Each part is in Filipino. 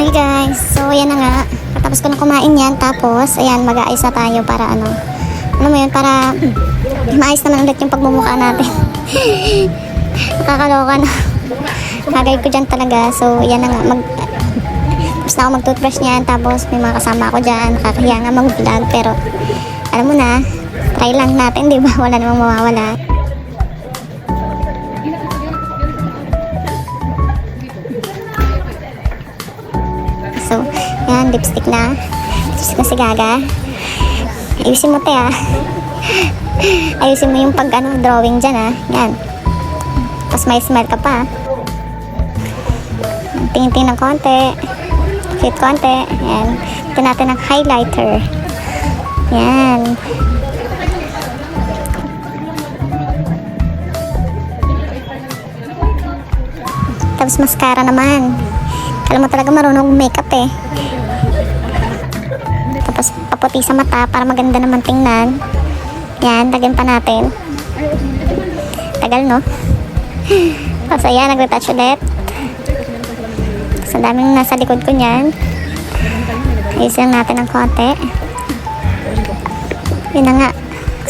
Hi guys, so yan na nga, tapos ko na kumain yan, tapos ayan, mag-aayos na tayo para ano mo yun, para maayos naman ulit yung pagmumukha natin. Nakakaloka na, kagay ko dyan talaga. So yan na nga, tapos na ako mag-toothbrush niyan, tapos may mga kasama ako dyan, nakakahiya nga mag-vlog, pero alam mo na, try lang natin, di ba? Wala namang mawawala. So, yan, lipstick na si Gaga. Ayusin mo te ayusin mo yung pag drawing dyan yan. Tapos may smile ka pa. Tingin-tingin ng konti, cute konti. Yan, ito natin ng highlighter. Yan. Tapos mascara naman. Alam mo talaga marunong makeup Tapos paputi sa mata para maganda naman tingnan. Yan, lagyan pa natin. Tagal no? Tapos ayan, nag-retouch ulit. Tapos ang daming nasa likod ko niyan. Ayusin natin ng konti. Yun na nga,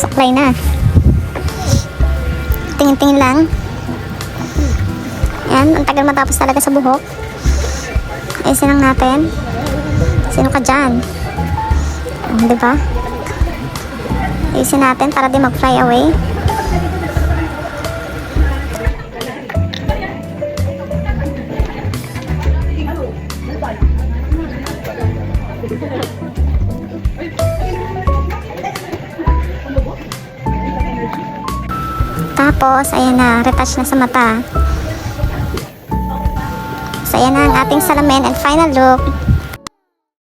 suklay na. Tingin-tingin lang. Yan, ang tagal matapos talaga sa buhok. Ayusin lang natin. Sino ka dyan? Diba? Ayusin natin para di mag-fly away. Tapos, ayan na, retouch na sa mata. So, ayan na ang ating salamin and final look.